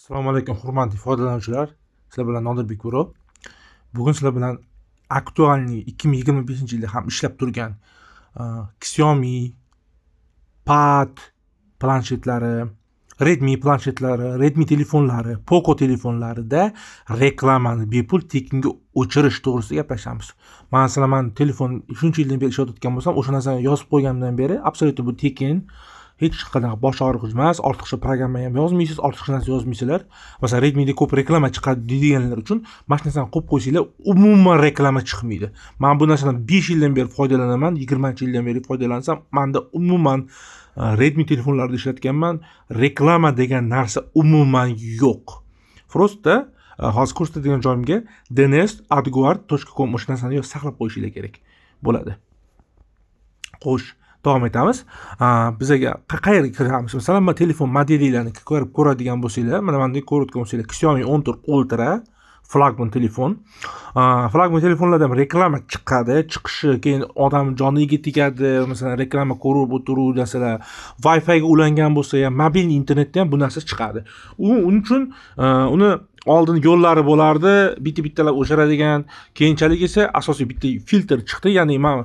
Assalomu alaykum hurmatli foydalanuvchilar. Sizlar bilan Nodirbek Burov. Bugun sizlar bilan aktualniy 2025-yilda ham ishlab turgan Xiaomi Pad planshetlari, Redmi planshetlari, Redmi telefonlari, Poco telefonlarida reklamani bepul tekinga o'chirish to'g'risida gaplashamiz. Masalan, telefon shuncha yildan beri ishlatayotgan bo'lsam, o'sha narsani yozib qo'ygandan beri absolyutni bu tekin, hech qanaqa bosh og'riq emas, ortiqcha programma ham yozmaysiz, ortiqcha narsa yozmaysizlar. Masalan, Redmi'da ko'p reklama chiqadi deydiganlar uchun mana shu narsani qo'yib qo'ysanglar, umuman reklama chiqmaydi. Men bu narsadan 5 yildan beri foydalanaman, 20-yildan beri foydalansam, menda umuman Redmi telefonlarida ishlatganman, reklama degan narsa umuman yo'q. Просто hozir ko'rsatadigan joyimga dns@adguard.com o'sha narsani saqlab qo'yishinglar kerak bo'ladi. Xo'sh, davom etamiz. Bizga qayerga kiramiz? Masalan, men telefon modellarni ko'radigan bo'lsanglar, mana bundek ko'rayotgan bo'lsanglar, Xiaomi 14 Ultra flagman telefon. Flagman telefonlarda ham reklama chiqishi, keyin odam joniga tegadi, masalan, reklama ko'rib o'tirib narsalar, Wi-Fi ga ulangan bo'lsa ham, mobil internetda ham bu narsa chiqadi. Uning uchun uni oldin yo'llari bo'lardi, bitta-bittalab o'chiradigan, keyinchalik esa asosiy bitta filtr chiqdi, ya'ni men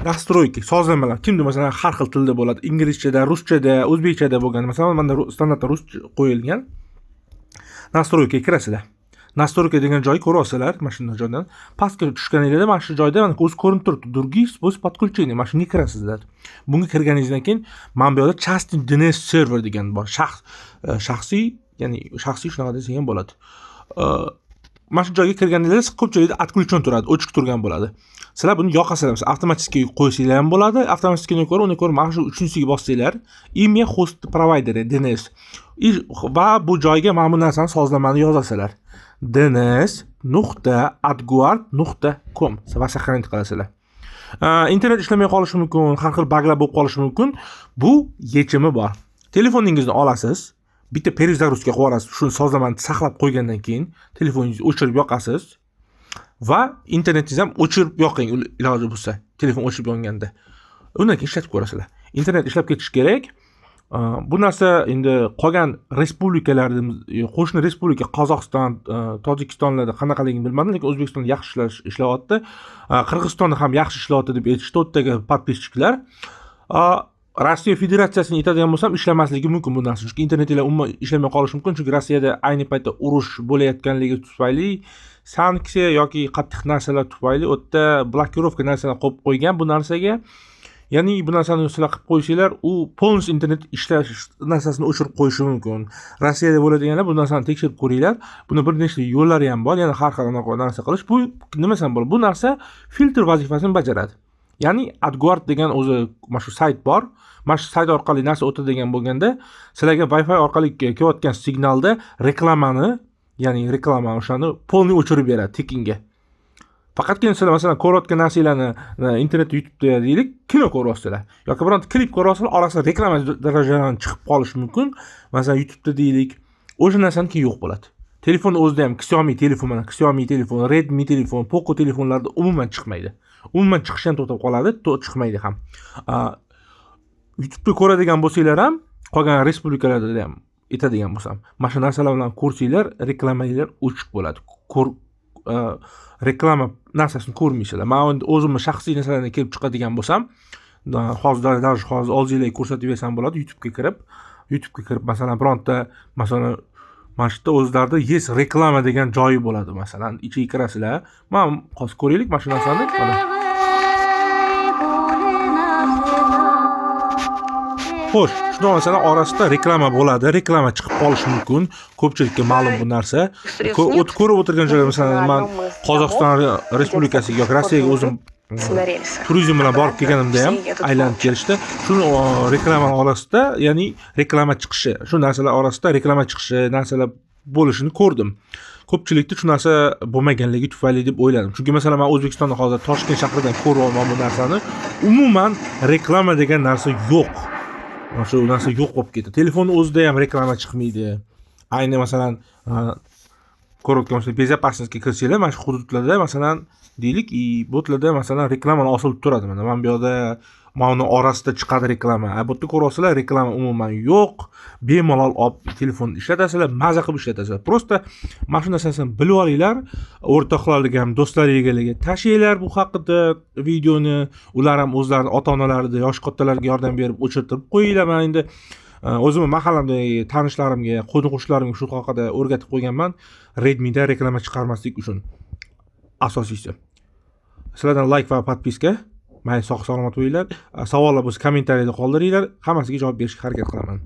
настройка, sozlamalar. Kimda masalan har xil tilda bo'ladi. Inglizchada, ruschada, o'zbekchada bo'lgan. Masalan, menda standartda ruscha qo'yilgan. Настройка kirasizlar. Настройка degan joyni ko'rasizlar, mana shunday joydan. Pastga tushganingizda mana shu joyda mana o'zi ko'rinib turibdi. Другие способ подключения. Mana shunga kirasizlar. Bunga kirganingizdan keyin mana bu yerda Частный DNS server degan bor. Shaxsiy, ya'ni shaxsiy shunaqa desa ham bo'ladi. Mana shu joyga kirganingizda ko'pchilikda отключен turadi, o'chib turgan bo'ladi. Sizlar buni yoqasizlar, avtomatik qo'ysanglar ham bo'ladi. Avtomatikni ko'ra, uni ko'ra mana shu 3-siga bossanglar, imya host provider DNS. Va bu joyga mana bu narsani sozlamani yozasizlar. dns.adguard.com va saqlanib qolasizlar. Internet ishlamay qolishi mumkin, har xil buglar bo'lib qolishi mumkin. Bu yechimi bor. Telefoningizni olasiz, bitta перезагрузка qilib olasiz. Shuni sozlamani saqlab qo'ygandan keyin telefoningizni o'chirib yoqasiz va internetingizni ham o'chirib yoqing iloji bo'lsa, telefon o'chirib yonganda. Undan keyin ishlatib ko'rasizlar. Internet ishlab ketishi kerak. Bu narsa endi qolgan respublikalarda, qo'shni respublika Qozog'iston, Tojikistonlarda qanaqaligini bilmadim, lekin O'zbekistonda yaxshi ishlayapti. Qirg'izistonda ham yaxshi ishlayapti deb aytishdi o'tdagi podpischiklar. Rossiya Federatsiyasini aytadigan bo'lsam, ishlamasligi mumkin bu narsa. Chunki internetinglar umuman ishlamay qolishi mumkin, chunki Rossiyada ayni paytda urush bo'layotganligi tufayli, sanksiya yoki qattiq narsalar tufayli o'tda blokirovka narsalar qo'yib qo'ygan bu narsaga. Ya'ni bu narsani sizlar qilib qo'ysanglar, u polnis internet ishlash narsasini o'chirib qo'yishi mumkin. Rossiyada bo'ladiganlar bu narsani tekshirib ko'ringlar. Buni bir nechta yo'llari ham bor, ya'ni har xil narsa qilish. Bu nima ham bo'ladi? Bu narsa filtr vazifasini bajaradi. Ya'ni AdGuard degan o'zi mana shu sayt bor. Mana shu sayt orqali narsa o'tadigan bo'lganda, sizlarga Wi-Fi orqali kelayotgan signalda reklamani, ya'ni reklama o'shani polni o'chirib beradi tekinga. Faqatgina sizlar masalan ko'rayotgan narsalarni internetda YouTube'da deylik, kino ko'ryapsizlar yoki bironta klip ko'ryapsizlar, orasida reklama darajalarini chiqib qolishi mumkin. Masalan, YouTube'da deylik, o'sha narsani keyin yo'q bo'ladi. Telefonni o'zida ham Xiaomi telefon, Xiaomi telefon, Redmi telefon, Poco telefonlarda umuman chiqmaydi. Umuman chiqishdan to'xtab qoladi, chiqmaydi ham. YouTube'da ko'radigan bo'lsanglar ham, qolgan respublikalarda ham aytadigan bo'lsam, mana shu narsalar bilan ko'rsanglar, reklamalar o'chib bo'ladi. Reklama narsasini ko'rmaysizlar. Men o'zimni shaxsiy narsalarga kelib chiqadigan bo'lsam, hozir oldingizga ko'rsatib bersam bo'ladi. YouTube'ga kirib masalan bironta masalan mana shu yerda o'zlarida yes reklama degan joyi bo'ladi. Masalan, ichiga kirasizlar. Men hozir ko'raylik mana shu narsani. Xo'sh, shunday masalan orasida reklama bo'ladi, reklama chiqib qolishi mumkin. Ko'pchilikka ma'lum bu narsa. Ko'rib o'tirgan joyga masalan men Qozog'iston Respublikasiga yoki Rossiyaga o'zim turizm bilan borib kelganimda ham aylanib kelishdi. Shuni reklama orasida, ya'ni reklama chiqishi, shu narsalar orasida reklama chiqishi, narsalar bo'lishini ko'rdim. Ko'pchilikda shu narsa bo'lmaganligi tufayli deb o'yladim. Chunki masalan men O'zbekistonda hozir Toshkent shahridan ko'ryapman bu narsani. Umuman reklama degan narsa yo'q. Mana shu narsa yo'q bo'lib ketdi. Telefonni o'zida ham reklama chiqmaydi. Ayni masalan ko'rayotgan bo'lsangiz, bezopasnostga kirsanglar, mana shu hududlarda masalan deylik, bu yerda masalan reklamani osilib turadi. Mana bu yerda mana uni orasida chiqadi reklama. Bu yerda ko'ryapsizlar, reklama umuman yo'q. Bemalol olib telefonni ishlatasizlar, maza qilib ishlatasizlar. Prosta mana shu narsasini bilib olinglar. O'rtoqlarga ham, do'stlaringizga tashinglar bu haqida videoni. Ular ham o'zlarining ota-onalarida, yosh kattalarga yordam berib o'chirtirib qo'yinglar. Men endi o'zimning mahallamdagi tanishlarimga, qo'ni-qo'shnilarimga shu haqida o'rgatib qo'yganman. Redmi'da reklama chiqarmaslik uchun. Asosiysi. Sizlardan like va podpiska. Mayli, sog' salomat bo'linglar. Savollar bo'lsa kommentariyada qoldiringlar. Hammasiga javob berishga harakat qilaman.